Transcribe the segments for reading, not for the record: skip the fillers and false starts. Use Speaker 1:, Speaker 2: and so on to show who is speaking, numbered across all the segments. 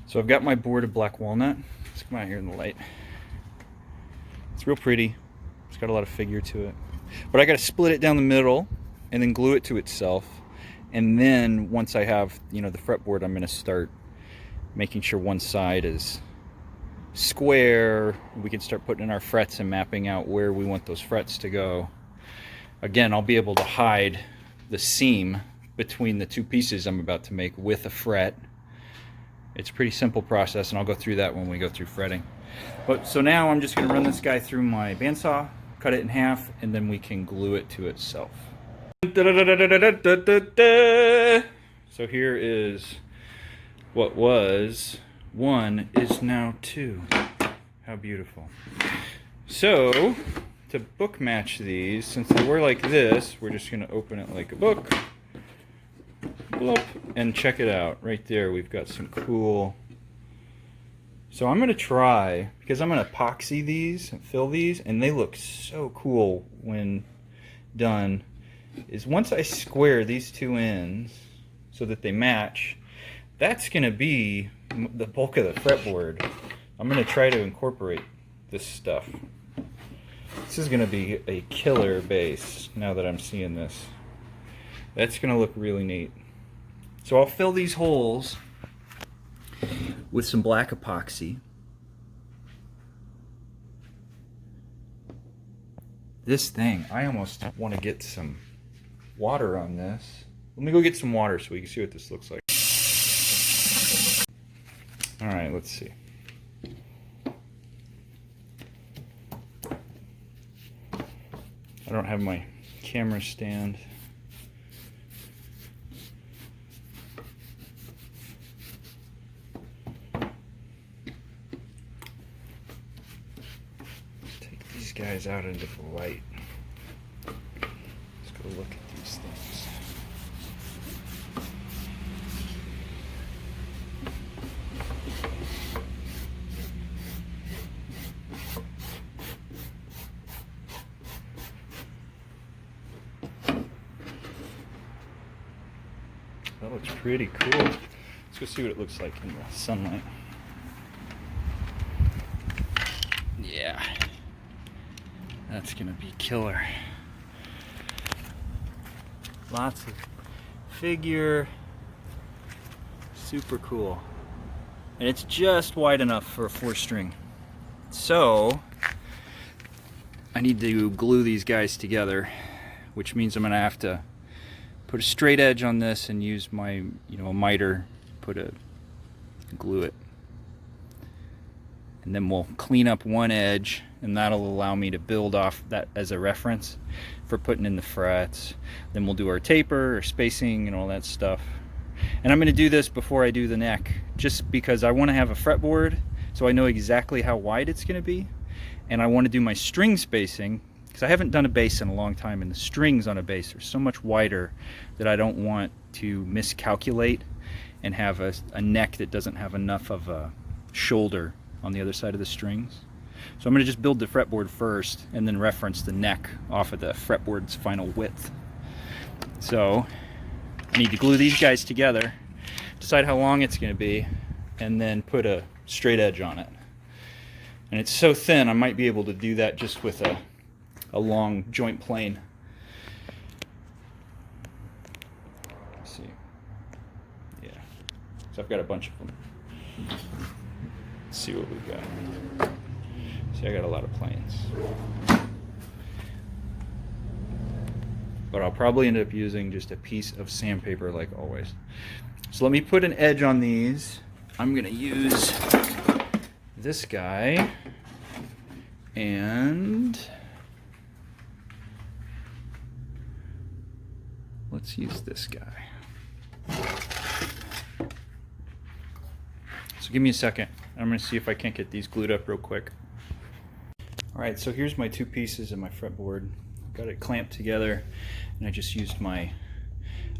Speaker 1: So I've got my board of black walnut. Let's come out here in the light. It's real pretty. It's got a lot of figure to it. But I got to split it down the middle and then glue it to itself. And then once I have, the fretboard, I'm going to start making sure one side is square. We can start putting in our frets and mapping out where we want those frets to go. Again, I'll be able to hide the seam between the two pieces I'm about to make with a fret. It's a pretty simple process, and I'll go through that when we go through fretting. But so now I'm just going to run this guy through my bandsaw, cut it in half, and then we can glue it to itself. So here is what was 1 is now 2. How beautiful. So to book match these, since they were like this, we're just going to open it like a book. Bloop, and check it out. Right there we've got some cool. So I'm going to try, because I'm going to epoxy these and fill these, and they look so cool when done, is once I square these two ends so that they match, that's going to be the bulk of the fretboard. I'm going to try to incorporate this stuff. This is going to be a killer base now that I'm seeing this. That's going to look really neat. So I'll fill these holes with some black epoxy. This thing, I almost want to get some water on this. Let me go get some water so we can see what this looks like. Alright, let's see. I don't have my camera stand. Guys out into the light. Let's go look at these things. That looks pretty cool. Let's go see what it looks like in the sunlight. Yeah. That's gonna be killer. Lots of figure. Super cool. And it's just wide enough for a 4-string. So I need to glue these guys together, which means I'm gonna have to put a straight edge on this and use my, a miter, glue it. And then we'll clean up one edge, and that'll allow me to build off that as a reference for putting in the frets. Then we'll do our taper, our spacing, and all that stuff. And I'm going to do this before I do the neck, just because I want to have a fretboard so I know exactly how wide it's going to be. And I want to do my string spacing, because I haven't done a bass in a long time, and the strings on a bass are so much wider that I don't want to miscalculate and have a neck that doesn't have enough of a shoulder on the other side of the strings. So I'm going to just build the fretboard first and then reference the neck off of the fretboard's final width. So I need to glue these guys together, decide how long it's going to be, and then put a straight edge on it. And it's so thin I might be able to do that just with a long joint plane. Let's see. Yeah. So I've got a bunch of them. Let's see what we've got. See, I got a lot of planes. But I'll probably end up using just a piece of sandpaper like always. So let me put an edge on these. I'm going to use this guy and let's use this guy. So give me a second. I'm going to see if I can't get these glued up real quick. Alright, so here's my two pieces of my fretboard. Got it clamped together, and I just used my, I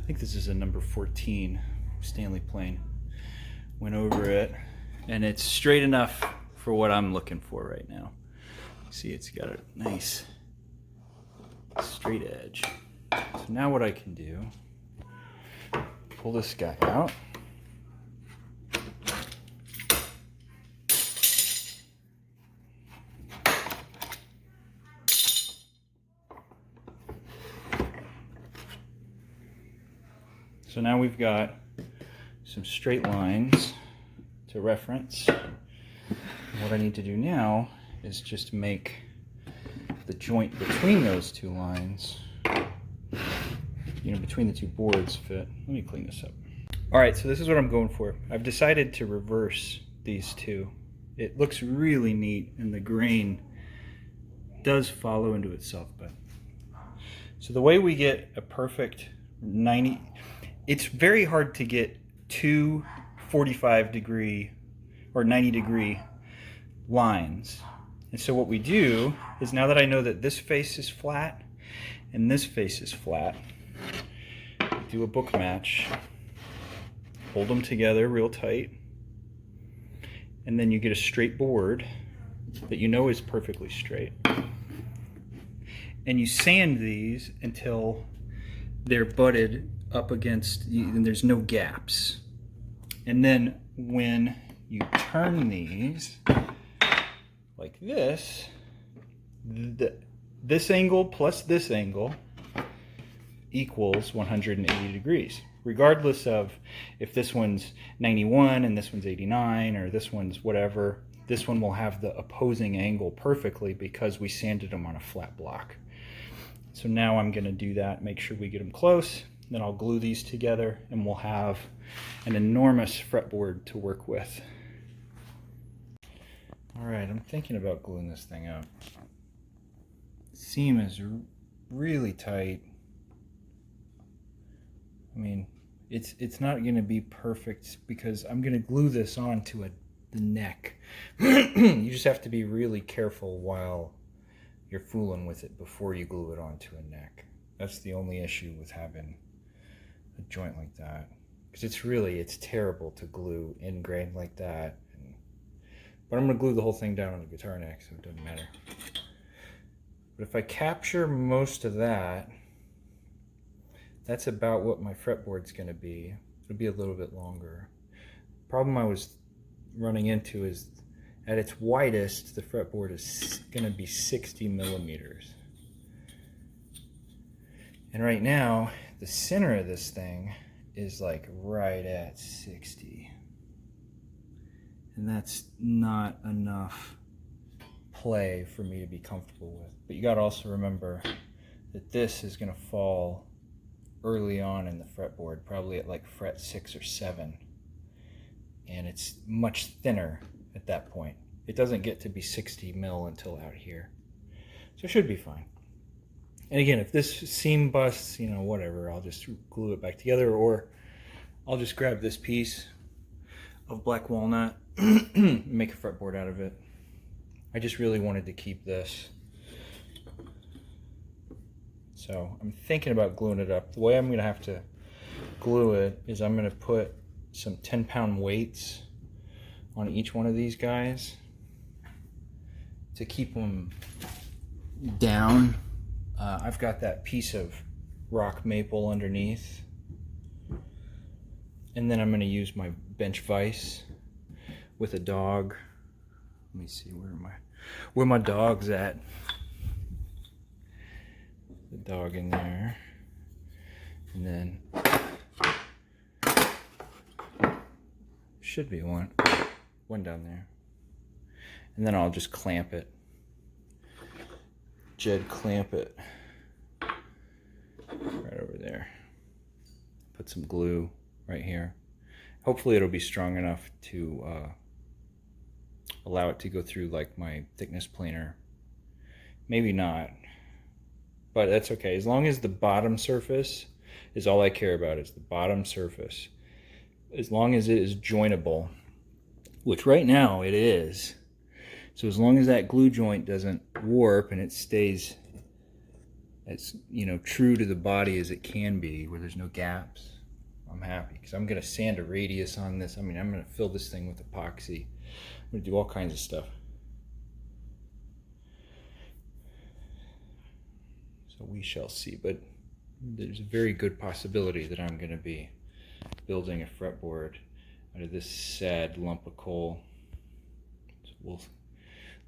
Speaker 1: think this is a number 14 Stanley plane. Went over it, and it's straight enough for what I'm looking for right now. See, it's got a nice straight edge. So now what I can do, pull this guy out. So now we've got some straight lines to reference. What I need to do now is just make the joint between those two lines, between the two boards fit. Let me clean this up. All right, so this is what I'm going for. I've decided to reverse these two. It looks really neat, and the grain does follow into itself. But so the way we get a perfect 90, it's very hard to get two 45-degree or 90-degree lines. And so what we do is, now that I know that this face is flat and this face is flat, do a book match, hold them together real tight, and then you get a straight board that you know is perfectly straight. And you sand these until they're butted up against, and there's no gaps. And then when you turn these like this, this angle plus this angle equals 180 degrees. Regardless of if this one's 91 and this one's 89, or this one's whatever, this one will have the opposing angle perfectly because we sanded them on a flat block. So now I'm going to do that, make sure we get them close, then I'll glue these together and we'll have an enormous fretboard to work with. All right, I'm thinking about gluing this thing up. The seam is really tight. I mean, it's not going to be perfect because I'm going to glue this onto the neck. You just have to be really careful while you're fooling with it before you glue it onto a neck. That's the only issue with having a joint like that, because it's terrible to glue in grain like that. But I'm going to glue the whole thing down on the guitar neck, so it doesn't matter. But if I capture most of that, that's about what my fretboard's going to be. It'll be a little bit longer. The problem I was running into is, at its widest, the fretboard is going to be 60 millimeters. And right now, the center of this thing is like right at 60. And that's not enough play for me to be comfortable with. But you got to also remember that this is going to fall early on in the fretboard, probably at like fret 6 or 7. And it's much thinner at that point. It doesn't get to be 60 mil until out here. So it should be fine. And again, if this seam busts, whatever, I'll just glue it back together, or I'll just grab this piece of black walnut and make a fretboard out of it. I just really wanted to keep this. So I'm thinking about gluing it up. The way I'm going to have to glue it is I'm going to put some 10-pound weights on each one of these guys to keep them down. I've got that piece of rock maple underneath. And then I'm going to use my bench vise with a dog. Let me see, where my dog's at. The dog in there. And then should be one down there. And then I'll just clamp it. Jed clamp it right over there. Put some glue right here. Hopefully it'll be strong enough to allow it to go through like my thickness planer. Maybe not, but that's okay. As long as the bottom surface is all I care about, is the bottom surface. As long as it is jointable, which right now it is. So as long as that glue joint doesn't warp and it stays as true to the body as it can be, where there's no gaps, I'm happy. Because I'm going to sand a radius on this. I mean, I'm going to fill this thing with epoxy. I'm going to do all kinds of stuff. So we shall see. But there's a very good possibility that I'm going to be building a fretboard out of this sad lump of coal. So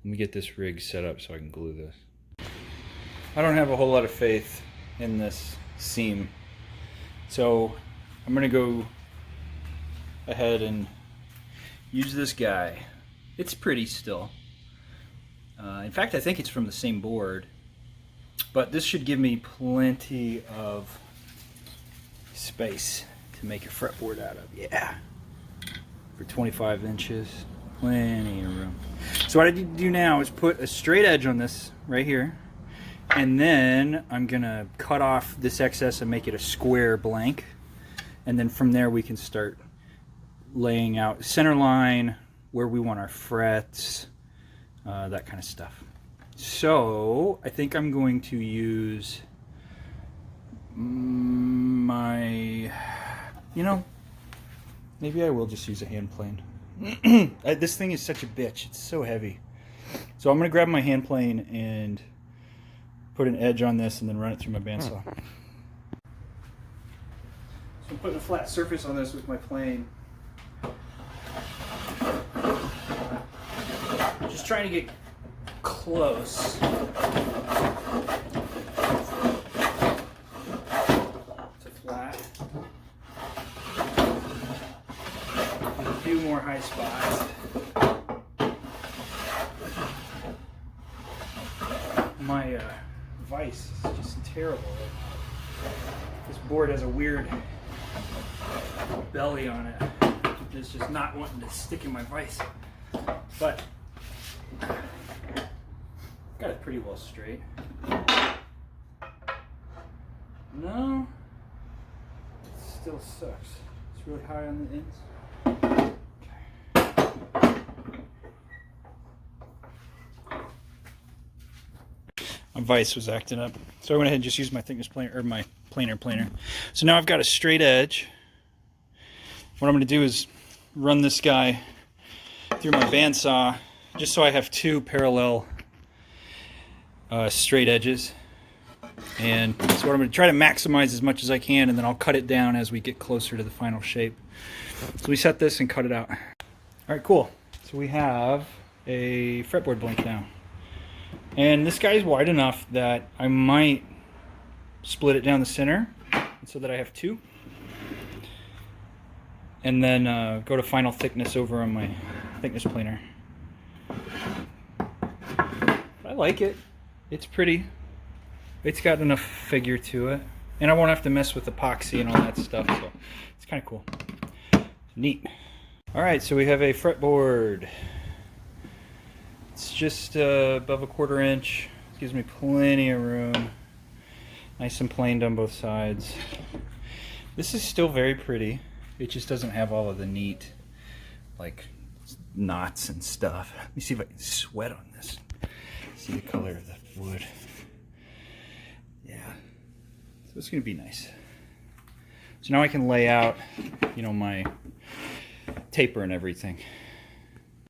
Speaker 1: let me get this rig set up so I can glue this. I don't have a whole lot of faith in this seam. So I'm I'm gonna go ahead and use this guy. It's pretty still. In fact, I think it's from the same board, but this should give me plenty of space to make a fretboard out of. Yeah, for 25 inches, plenty of room. So what I need to do now is put a straight edge on this right here, and then I'm gonna cut off this excess and make it a square blank, and then from there we can start laying out center line, where we want our frets, that kind of stuff. So I think I'm going to use my, maybe I will just use a hand plane. This thing is such a bitch. It's so heavy. So I'm going to grab my hand plane and put an edge on this and then run it through my bandsaw. So I'm putting a flat surface on this with my plane. Just trying to get close. To flat. With a few more high spots. My vise is just terrible. This board has a weird belly on it. It's just not wanting to stick in my vise. But got it pretty well straight. No, it still sucks. It's really high on the ends. My vise was acting up, so I went ahead and just used my thickness planer, or my planer. So now I've got a straight edge. What I'm going to do is run this guy through my bandsaw, just so I have two parallel straight edges. And so what I'm going to try to maximize as much as I can, and then I'll cut it down as we get closer to the final shape. So we set this and cut it out. All right, cool. So we have a fretboard blank now. And this guy is wide enough that I might split it down the center so that I have two. And then go to final thickness over on my thickness planer. I like it. It's pretty. It's got enough figure to it. And I won't have to mess with epoxy and all that stuff, so it's kind of cool. Neat. All right, so we have a fretboard. It's just above a 1/4 inch. It gives me plenty of room. Nice and planed on both sides. This is still very pretty. It just doesn't have all of the neat, like, knots and stuff. Let me see if I can sweat on this. See the color of the wood. Yeah. So it's going to be nice. So now I can lay out, my taper and everything.